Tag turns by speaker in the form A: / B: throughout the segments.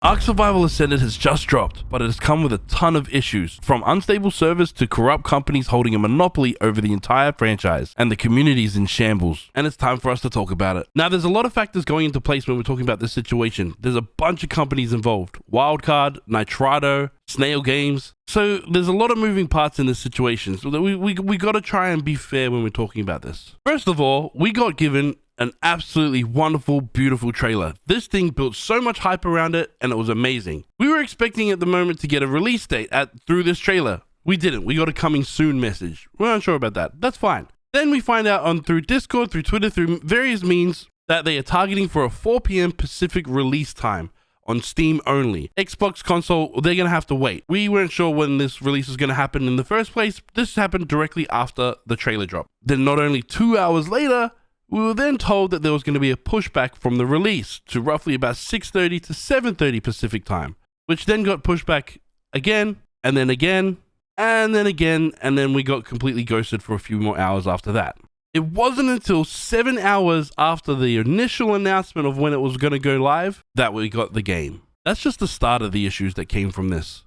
A: ARK Survival Ascended has just dropped, but it has come with a ton of issues, from unstable servers to corrupt companies holding a monopoly over the entire franchise, and the community is in shambles, and it's time for us to talk about it. Now, there's a lot of factors going into place when we're talking about this situation. There's a bunch of companies involved: Wildcard, Nitrado, Snail Games. So there's a lot of moving parts in this situation, so that we got to try and be fair when we're talking about this. First of all, we got given an absolutely wonderful, beautiful trailer. This thing built so much hype around it, and it was amazing. We were expecting at the moment to get a release date through this trailer. We didn't. We got a coming soon message. We're not sure about that. That's fine. Then we find out through Discord, through Twitter, through various means that they are targeting for a 4 p.m. Pacific release time on Steam only. Xbox console, they're going to have to wait. We weren't sure when this release was going to happen in the first place. This happened directly after the trailer drop. Then not only 2 hours later, we were then told that there was going to be a pushback from the release to roughly about 6:30 to 7:30 Pacific time, which then got pushed back again, and then again, and then again, and then we got completely ghosted for a few more hours after that. It wasn't until 7 hours after the initial announcement of when it was going to go live that we got the game. That's just the start of the issues that came from this.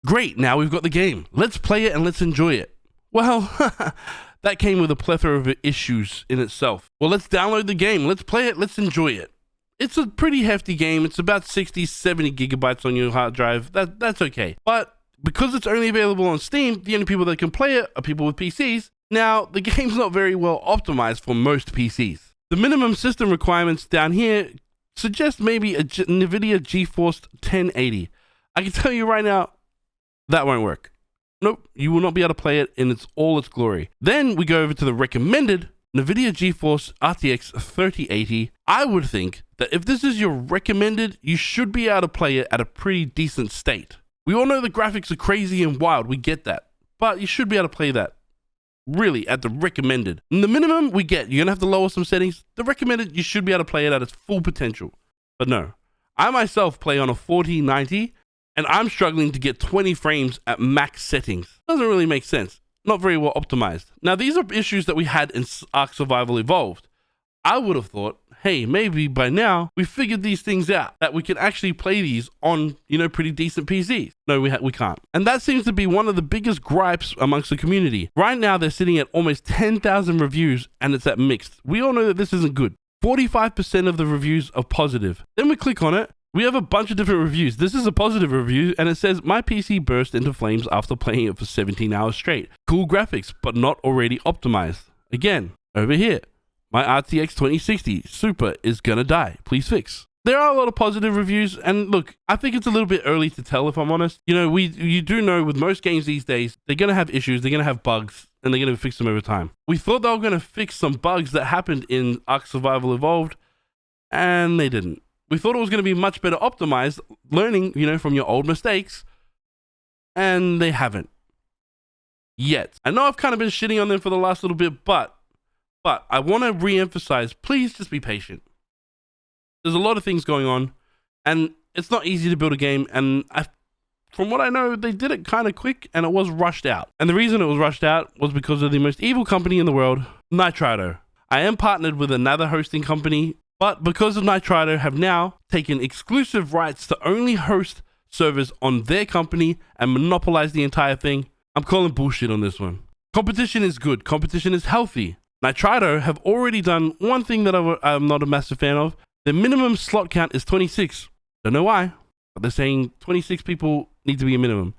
A: Great, now we've got the game. Let's play it and let's enjoy it. Well, that came with a plethora of issues in itself. Well, let's download the game. Let's play it. Let's enjoy it. It's a pretty hefty game. It's about 60, 70 gigabytes on your hard drive. That's okay. But because it's only available on Steam, the only people that can play it are people with PCs. Now, the game's not very well optimized for most PCs. The minimum system requirements down here suggest maybe a NVIDIA GeForce 1080. I can tell you right now, that won't work. Nope, you will not be able to play it in all its glory. Then we go over to the recommended NVIDIA GeForce RTX 3080. I would think that if this is your recommended, you should be able to play it at a pretty decent state. We all know the graphics are crazy and wild, we get that. But you should be able to play that really at the recommended. And the minimum we get, you're gonna have to lower some settings. The recommended, you should be able to play it at its full potential. But no, I myself play on a 4090, and I'm struggling to get 20 frames at max settings. Doesn't really make sense. Not very well optimized. Now, these are issues that we had in ARK Survival Evolved. I would have thought, hey, maybe by now we figured these things out, that we can actually play these on, pretty decent PCs. No, we can't. And that seems to be one of the biggest gripes amongst the community. Right now, they're sitting at almost 10,000 reviews, and it's at mixed. We all know that this isn't good. 45% of the reviews are positive. Then we click on it. We have a bunch of different reviews. This is a positive review, and it says, my PC burst into flames after playing it for 17 hours straight. Cool graphics, but not already optimized. Again, over here, my RTX 2060 Super is gonna die. Please fix. There are a lot of positive reviews, and look, I think it's a little bit early to tell, if I'm honest. You do know with most games these days, they're gonna have issues, they're gonna have bugs, and they're gonna fix them over time. We thought they were gonna fix some bugs that happened in ARK Survival Evolved, and they didn't. We thought it was going to be much better optimized, learning, from your old mistakes, and they haven't yet. I know I've kind of been shitting on them for the last little bit, but I want to re-emphasize, please just be patient. There's a lot of things going on, and it's not easy to build a game, and from what I know, they did it kind of quick, and it was rushed out. And the reason it was rushed out was because of the most evil company in the world, Nitrado. I am partnered with another hosting company, but because of Nitrado have now taken exclusive rights to only host servers on their company and monopolize the entire thing, I'm calling bullshit on this one. Competition is good. Competition is healthy. Nitrado have already done one thing that I'm not a massive fan of. Their minimum slot count is 26. Don't know why, but they're saying 26 people need to be a minimum.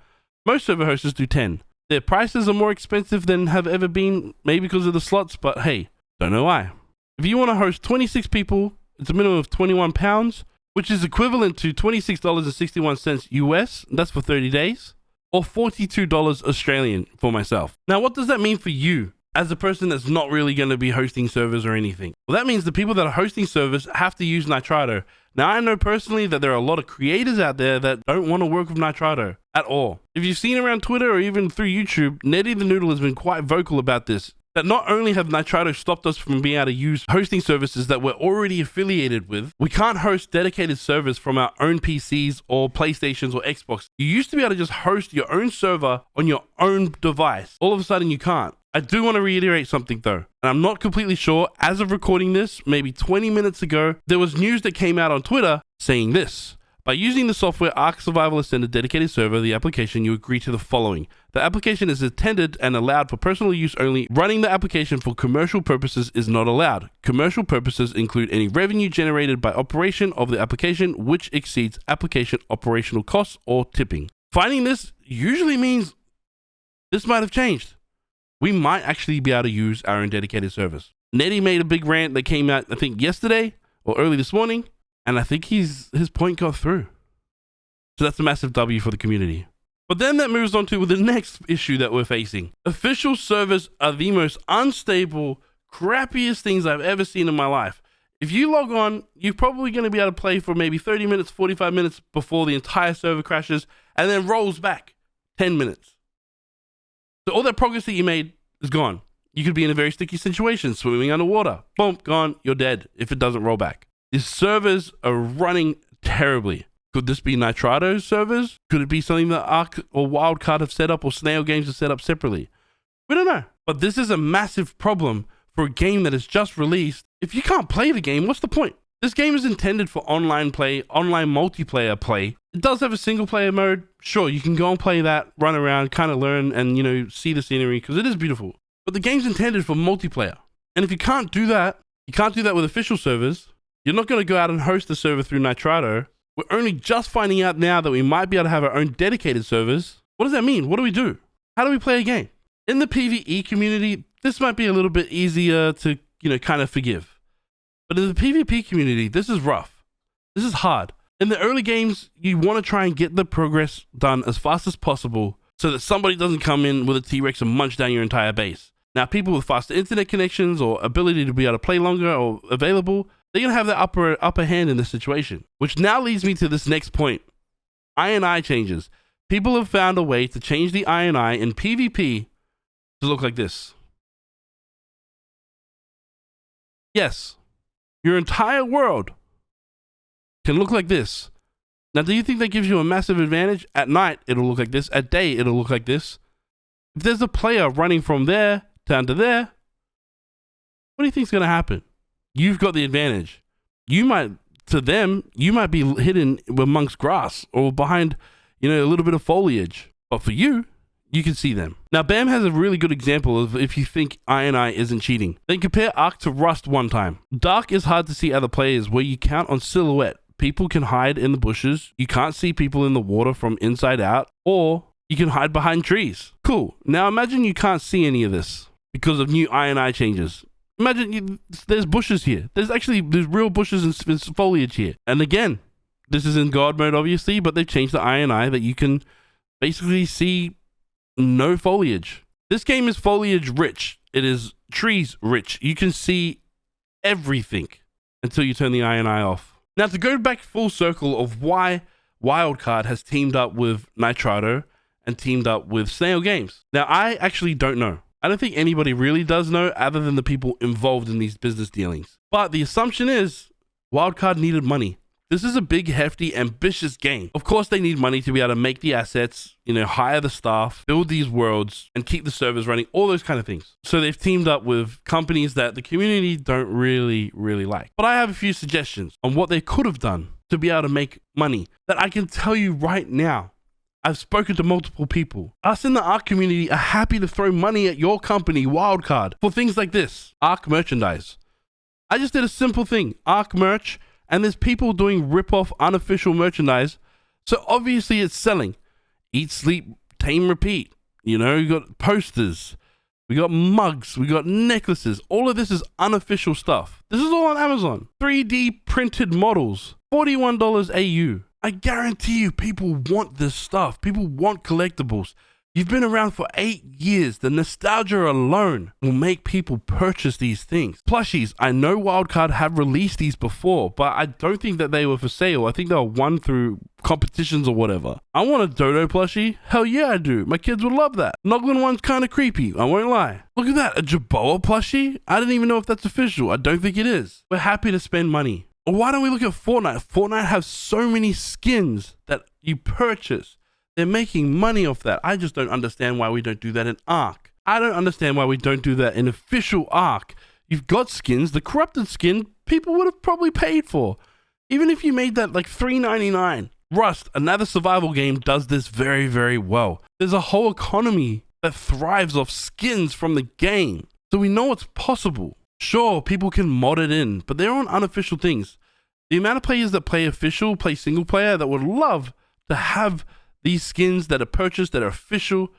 A: Most server hosts do 10. Their prices are more expensive than have ever been, maybe because of the slots, but hey, don't know why. If you want to host 26 people, it's a minimum of £21, which is equivalent to $26.61 US, that's for 30 days, or $42 Australian for myself. Now, what does that mean for you as a person that's not really going to be hosting servers or anything? Well, that means the people that are hosting servers have to use Nitrado. Now, I know personally that there are a lot of creators out there that don't want to work with Nitrado at all. If you've seen around Twitter or even through YouTube, Netty the Noodle has been quite vocal about this. That not only have Nitrado stopped us from being able to use hosting services that we're already affiliated with, we can't host dedicated servers from our own PCs or PlayStations or Xbox. You used to be able to just host your own server on your own device. All of a sudden you can't. I do want to reiterate something though, and I'm not completely sure. As of recording this, maybe 20 minutes ago, there was news that came out on Twitter saying this: By using the software ARK Survival Ascended dedicated server, the application, you agree to the following. The application is intended and allowed for personal use only. Running the application for commercial purposes is not allowed. Commercial purposes include any revenue generated by operation of the application which exceeds application operational costs or tipping. Finding this usually means this might have changed. We might actually be able to use our own dedicated service. Nettie made a big rant that came out, I think, yesterday or early this morning, and I think his point got through. So that's a massive W for the community. But then that moves on to the next issue that we're facing. Official servers are the most unstable, crappiest things I've ever seen in my life. If you log on, you're probably going to be able to play for maybe 30 minutes, 45 minutes before the entire server crashes and then rolls back 10 minutes. So all that progress that you made is gone. You could be in a very sticky situation, swimming underwater. Boom, gone, you're dead if it doesn't roll back. These servers are running terribly. Could this be Nitrado's servers? Could it be something that ARK or Wildcard have set up or Snail Games have set up separately? We don't know. But this is a massive problem for a game that is just released. If you can't play the game, what's the point? This game is intended for online play, online multiplayer play. It does have a single player mode. Sure, you can go and play that, run around, kind of learn and, see the scenery because it is beautiful. But the game's intended for multiplayer. And if you can't do that, with official servers. You're not going to go out and host the server through Nitrado. We're only just finding out now that we might be able to have our own dedicated servers. What does that mean? What do we do? How do we play a game? In the PvE community, this might be a little bit easier to, kind of forgive. But in the PvP community, this is rough. This is hard. In the early games, you want to try and get the progress done as fast as possible so that somebody doesn't come in with a T-Rex and munch down your entire base. Now, people with faster internet connections or ability to be able to play longer or available, they're going to have the upper hand in this situation. Which now leads me to this next point. INI changes. People have found a way to change the INI in PvP to look like this. Yes, your entire world can look like this. Now, do you think that gives you a massive advantage? At night, it'll look like this. At day, it'll look like this. If there's a player running from there down to there, what do you think's going to happen? You've got the advantage. You might be hidden amongst grass or behind, a little bit of foliage. But for you, you can see them. Now, BAM has a really good example of if you think INI isn't cheating. Then compare ARK to Rust one time. Dark is hard to see other players where you count on silhouette. People can hide in the bushes. You can't see people in the water from inside out, or you can hide behind trees. Cool. Now imagine you can't see any of this because of new INI changes. Imagine there's bushes here. There's real bushes and foliage here. And again, this is in God mode, obviously, but they've changed the INI that you can basically see no foliage. This game is foliage rich. It is trees rich. You can see everything until you turn the INI off. Now, to go back full circle of why Wildcard has teamed up with Nitrado and teamed up with Snail Games. Now, I actually don't know. I don't think anybody really does know other than the people involved in these business dealings. But the assumption is Wildcard needed money. This is a big, hefty, ambitious game. Of course, they need money to be able to make the assets, hire the staff, build these worlds, and keep the servers running, all those kind of things. So they've teamed up with companies that the community don't really like. But I have a few suggestions on what they could have done to be able to make money that I can tell you right now. I've spoken to multiple people. Us in the ARK community are happy to throw money at your company, Wildcard, for things like this, ARK merchandise. I just did a simple thing, ARK merch, and there's people doing rip-off unofficial merchandise, so obviously it's selling. Eat, sleep, tame, repeat. You got posters, we got mugs, we got necklaces. All of this is unofficial stuff. This is all on Amazon. 3D printed models, $41 AU. I guarantee you people want this stuff. People want collectibles. You've been around for 8 years. The nostalgia alone will make people purchase these things. Plushies. I know Wildcard have released these before, but I don't think that they were for sale. I think they were won through competitions or whatever. I want a Dodo plushie. Hell yeah, I do. My kids would love that. Noglin one's kind of creepy. I won't lie. Look at that. A Jaboa plushie? I didn't even know if that's official. I don't think it is. We're happy to spend money. Or why don't we look at Fortnite? Fortnite has so many skins that you purchase. They're making money off that. I just don't understand why we don't do that in ARK. I don't understand why we don't do that in official ARK. You've got skins. The corrupted skin, people would have probably paid for. Even if you made that like $3.99. Rust, another survival game, does this very, very well. There's a whole economy that thrives off skins from the game. So we know it's possible. Sure, people can mod it in, but they're on unofficial things. The amount of players that play official, play single player, that would love to have these skins that are purchased, that are official,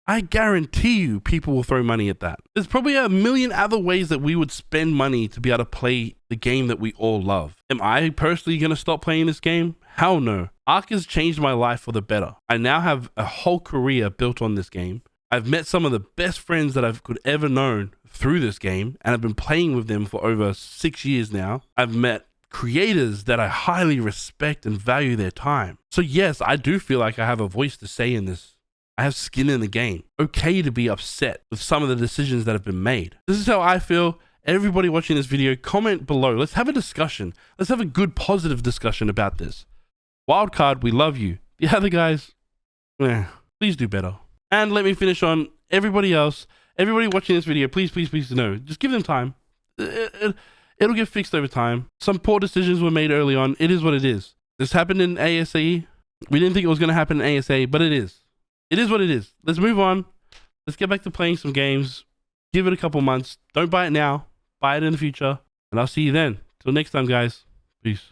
A: I guarantee you people will throw money at that. There's probably a million other ways that we would spend money to be able to play the game that we all love. Am I personally going to stop playing this game? Hell no. ARK has changed my life for the better. I now have a whole career built on this game. I've met some of the best friends that I could ever known through this game, and I've been playing with them for over 6 years now. I've met creators that I highly respect and value their time. So yes, I do feel like I have a voice to say in this. I have skin in the game. Okay to be upset with some of the decisions that have been made. This is how I feel. Everybody watching this video, comment below. Let's have a discussion. Let's have a good, positive discussion about this. Wildcard, we love you. The other guys, please do better. And let me finish on everybody else. Everybody watching this video, please, please, please know. Just give them time. It'll get fixed over time. Some poor decisions were made early on. It is what it is. This happened in ASA. We didn't think it was going to happen in ASA, but it is. It is what it is. Let's move on. Let's get back to playing some games. Give it a couple months. Don't buy it now. Buy it in the future. And I'll see you then. Till next time, guys. Peace.